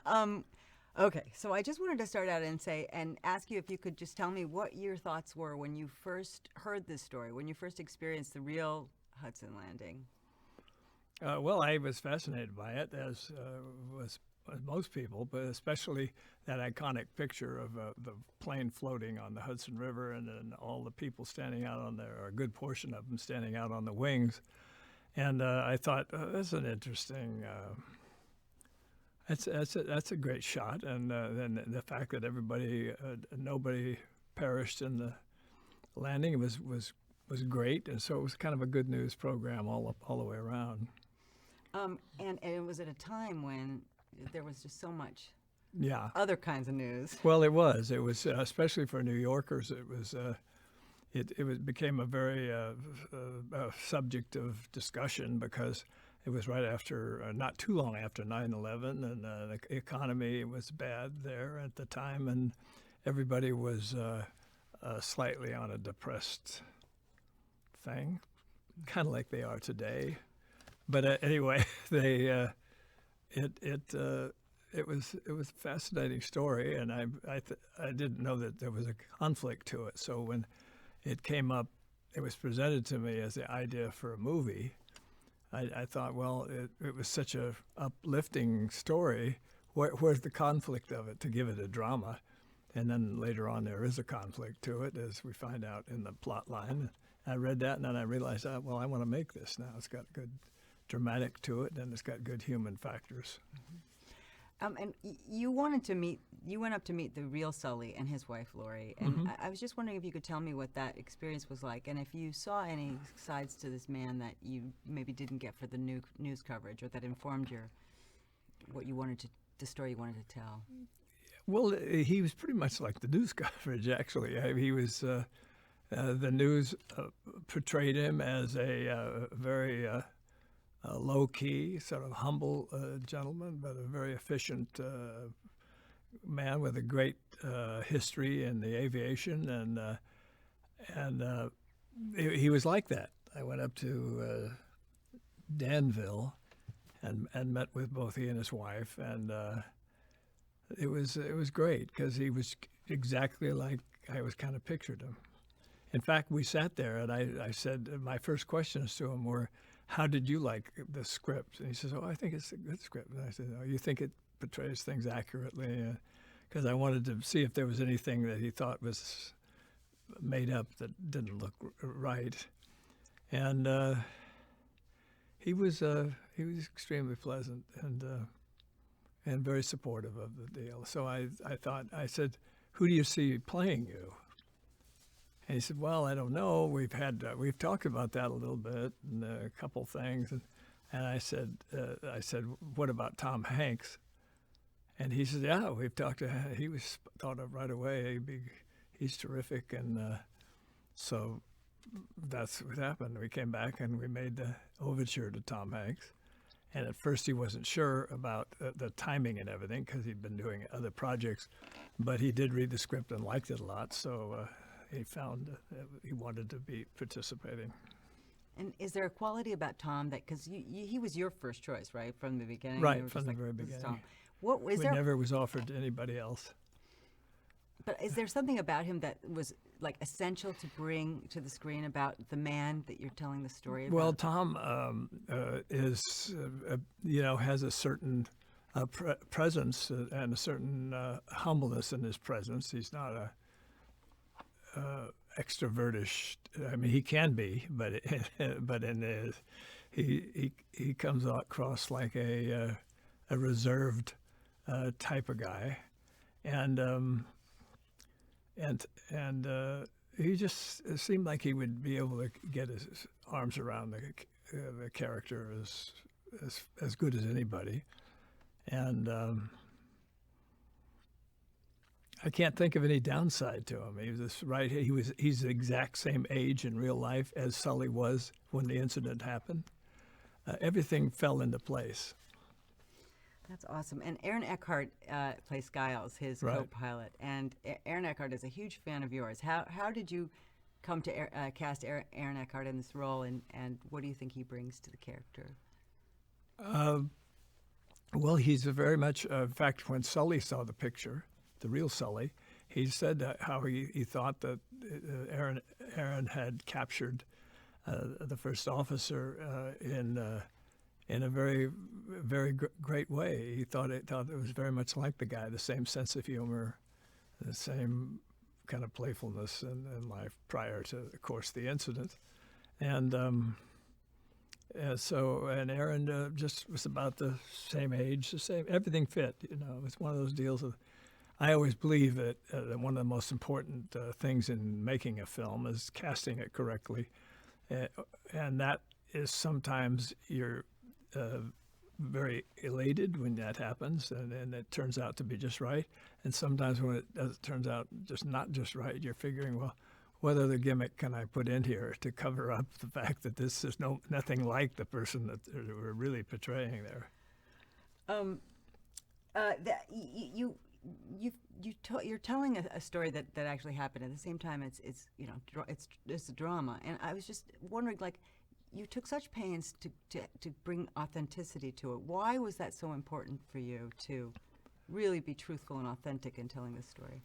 Okay, so I just wanted to start out and ask you if you could just tell me what your thoughts were when you first heard this story, when you first experienced the real Hudson landing. Well, I was fascinated by it, as most people, but especially that iconic picture of the plane floating on the Hudson River, and then all the people standing out on there, or a good portion of them standing out on the wings. And I thought, that's an interesting. That's a great shot, and then the fact that nobody perished in the landing was great, and so it was kind of a good news program all the way around. And it was at a time when there was just so much Yeah. other kinds of news. Well, it was. It was especially for New Yorkers. It was. Became a very subject of discussion because it was right after, not too long after 9/11, and the economy was bad there at the time, and everybody was slightly on a depressed thing, kind of like they are today. But anyway, it was a fascinating story, and I didn't know that there was a conflict to it. So when it came up, it was presented to me as the idea for a movie. I thought, well, it was such a uplifting story. Where's the conflict of it to give it a drama? And then later on, there is a conflict to it, as we find out in the plot line. I read that, and then I realized, well, I want to make this now. It's got good dramatic to it, and it's got good human factors. And you went up to meet the real Sully and his wife Lori, and I was just wondering if you could tell me what that experience was like, and if you saw any sides to this man that you maybe didn't get for the news coverage, or that informed the story you wanted to tell. Well, he was pretty much like the news coverage, actually. He was the news portrayed him as a very low-key, sort of humble gentleman, but a very efficient man with a great history in the aviation, and he was like that. I went up to Danville and met with both he and his wife, and it was great because he was exactly like I was kind of pictured him. In fact, we sat there, and I said my first questions to him were, how did you like the script? And he says, I think it's a good script. And I said, you think it portrays things accurately? Because I wanted to see if there was anything that he thought was made up that didn't look right. And he was extremely pleasant and very supportive of the deal. So I said, who do you see playing you? And he said, well, I don't know. We've talked about that a little bit and a couple things. And I said, what about Tom Hanks? And he said, yeah, we've talked to him. He was thought of right away. He's terrific. And so that's what happened. We came back and we made the overture to Tom Hanks. And at first he wasn't sure about the timing and everything because he'd been doing other projects. But he did read the script and liked it a lot. So he found he wanted to be participating. And is there a quality about Tom that, because he was your first choice, right, from the beginning? Right, from the very beginning. Never was offered to anybody else. But is there something about him that was like essential to bring to the screen about the man that you're telling the story about? Well, Tom is, has a certain presence and a certain humbleness in his presence. He's not a extrovertish. I mean, he can be, but he comes across like a reserved type of guy, and he just seemed like he would be able to get his arms around the character as good as anybody, and I can't think of any downside to him. He's the exact same age in real life as Sully was when the incident happened. Everything fell into place. That's awesome. And Aaron Eckhart plays Skiles, his co-pilot. And Aaron Eckhart is a huge fan of yours. How did you come to cast Aaron Eckhart in this role, and what do you think he brings to the character? Well, he's very much. In fact, when Sully saw the picture, the real Sully, he said that how he thought that Aaron had captured the first officer in a very great way. He thought it was very much like the guy, the same sense of humor, the same kind of playfulness in life prior to, of course, the incident. And and Aaron just was about the same age, the same, everything fit. You know, it was one of those deals of, I always believe that one of the most important things in making a film is casting it correctly. And that is sometimes you're very elated when that happens, and it turns out to be just right. And sometimes when it turns out just not just right, you're figuring, well, what other gimmick can I put in here to cover up the fact that this is nothing like the person that we're really portraying there? You're telling a story that actually happened. At the same time, it's a drama, and I was just wondering, like, you took such pains to bring authenticity to it. Why was that so important for you to really be truthful and authentic in telling this story?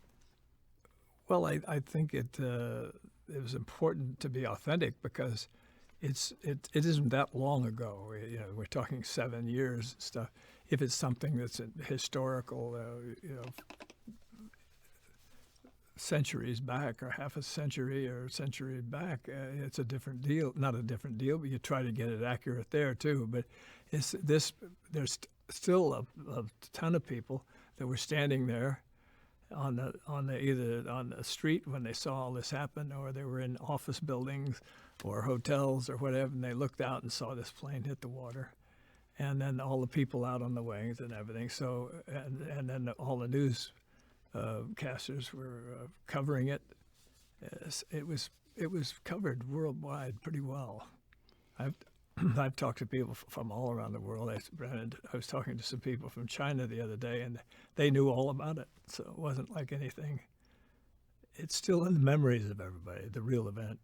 Well, I think it was important to be authentic because it isn't that long ago. You know, we're talking 7 years and stuff. If it's something that's historical, centuries back, or half a century or a century back, it's a different deal. Not a different deal, but you try to get it accurate there too. But there's still a ton of people that were standing there either on the street when they saw all this happen, or they were in office buildings or hotels or whatever, and they looked out and saw this plane hit the water, and then all the people out on the wings and everything. So and then all the news casters were covering it. It was covered worldwide pretty well. I've talked to people from all around the world. I was talking to some people from China the other day, and they knew all about it. So it wasn't like anything. It's still in the memories of everybody, the real event.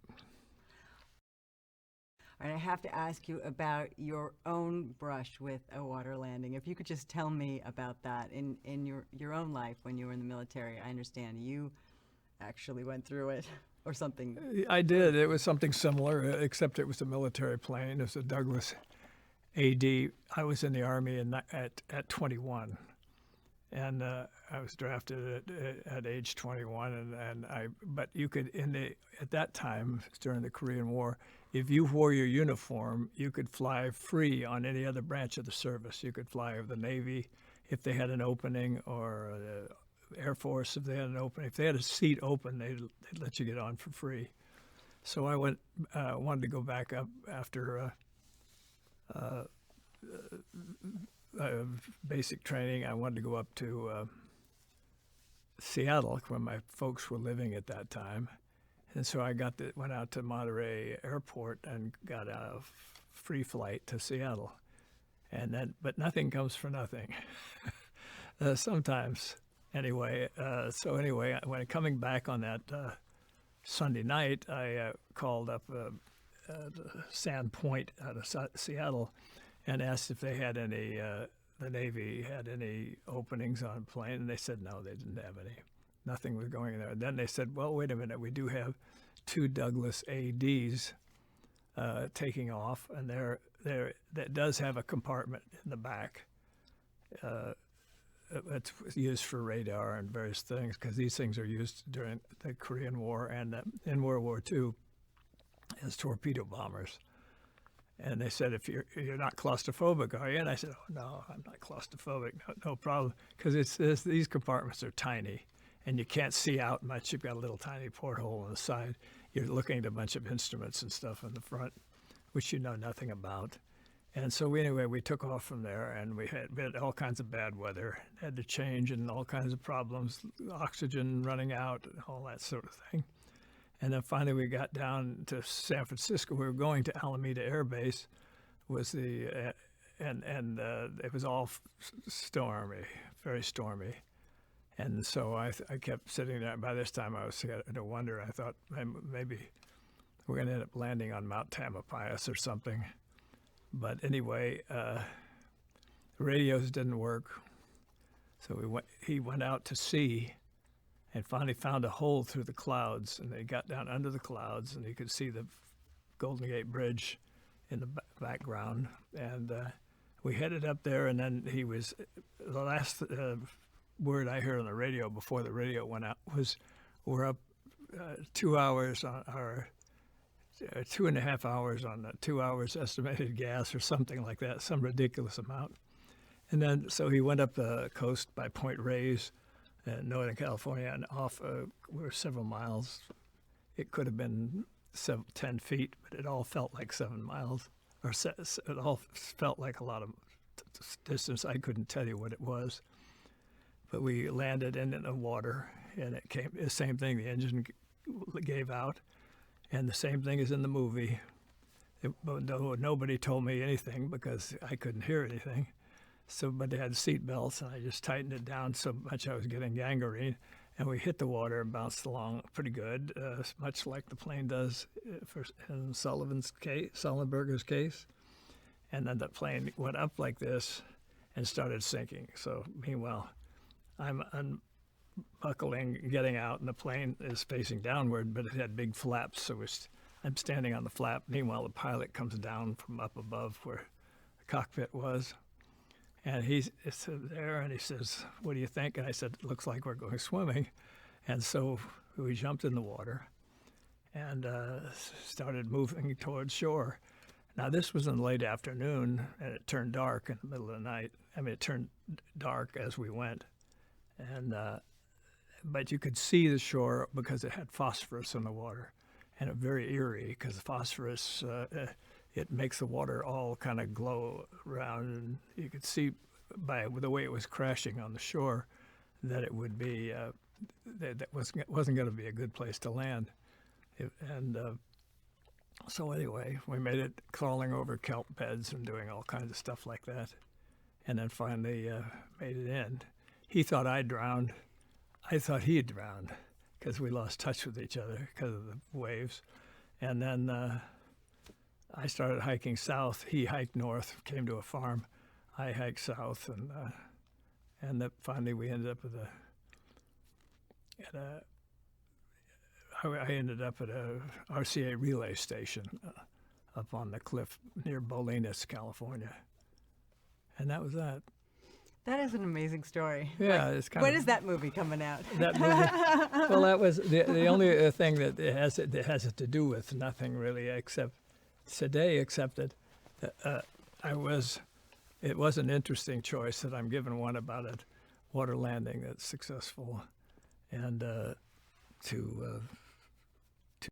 All right, I have to ask you about your own brush with a water landing. If you could just tell me about that in your own life when you were in the military. I understand you actually went through it. Or something. I did. It was something similar, except it was a military plane. It was a Douglas AD. I was in the Army at 21, and I was drafted at age 21. But you could at that time during the Korean War, if you wore your uniform, you could fly free on any other branch of the service. You could fly with the Navy if they had an opening, or Air Force if they had an opening. If they had a seat open, they'd let you get on for free. So I wanted to go back up after basic training. I wanted to go up to Seattle, where my folks were living at that time, and so I went out to Monterey Airport and got a free flight to Seattle, but nothing comes for nothing. Sometimes. Anyway, when coming back on that Sunday night, I called up Sand Point out of Seattle and asked if they had any, the Navy had any openings on a plane, and they said no, they didn't have any. Nothing was going there. Then they said, well, wait a minute, we do have 2 Douglas ADs taking off, and that does have a compartment in the back. It's used for radar and various things, because these things are used during the Korean War and in World War II as torpedo bombers. And they said, if you're not claustrophobic, are you? And I said, oh, no, I'm not claustrophobic, no problem, because these compartments are tiny, and you can't see out much. You've got a little tiny porthole on the side. You're looking at a bunch of instruments and stuff in the front, which you know nothing about. And so we took off from there, and we had all kinds of bad weather, had to change, and all kinds of problems, oxygen running out, and all that sort of thing. And then finally we got down to San Francisco. We were going to Alameda Air Base, and it was all stormy, very stormy. And so I kept sitting there. By this time I was starting to wonder. I thought maybe we're going to end up landing on Mount Tamalpais or something. But anyway, radios didn't work. So he went out to sea and finally found a hole through the clouds, and they got down under the clouds, and you could see the Golden Gate Bridge in the background. And we headed up there, and then the last word I heard on the radio before the radio went out was, we're up 2 hours on our 2.5 hours on 2 hours estimated gas or something like that, some ridiculous amount. And then so he went up the coast by Point Reyes in Northern California, and off we're several miles. It could have been 10 feet, but it all felt like 7 miles, or it all felt like a lot of distance. I couldn't tell you what it was. But we landed in the water, and it came the same thing. The engine gave out, and the same thing as in the movie. Nobody told me anything because I couldn't hear anything. But they had seat belts, and I just tightened it down so much I was getting gangrene. And we hit the water and bounced along pretty good, much like the plane does in Sullenberger's case. And then the plane went up like this and started sinking. So meanwhile, I'm unbuckling, getting out, and the plane is facing downward, but it had big flaps. So I'm standing on the flap. Meanwhile, the pilot comes down from up above where the cockpit was. And he's there, and he says, "What do you think?" And I said, "It looks like we're going swimming." And so we jumped in the water and started moving towards shore. Now, this was in the late afternoon, and it turned dark in the middle of the night. I mean, it turned dark as we went. And but you could see the shore because it had phosphorus in the water, and it very eerie because phosphorus it makes the water all kind of glow around, and you could see by the way it was crashing on the shore that it would be that wasn't going to be a good place to land. So anyway, we made it crawling over kelp beds and doing all kinds of stuff like that, and then finally made it in. He thought I drowned. I thought he had drowned because we lost touch with each other because of the waves. And then I started hiking south. He hiked north, came to a farm. I hiked south, and then finally we ended up I ended up at a RCA relay station up on the cliff near Bolinas, California. And that was that. That is an amazing story. Yeah, it's kind when is that movie coming out? That movie. Well, that was the only thing that it has to do with nothing really, except that it was an interesting choice that I'm given one about a water landing that's successful, and to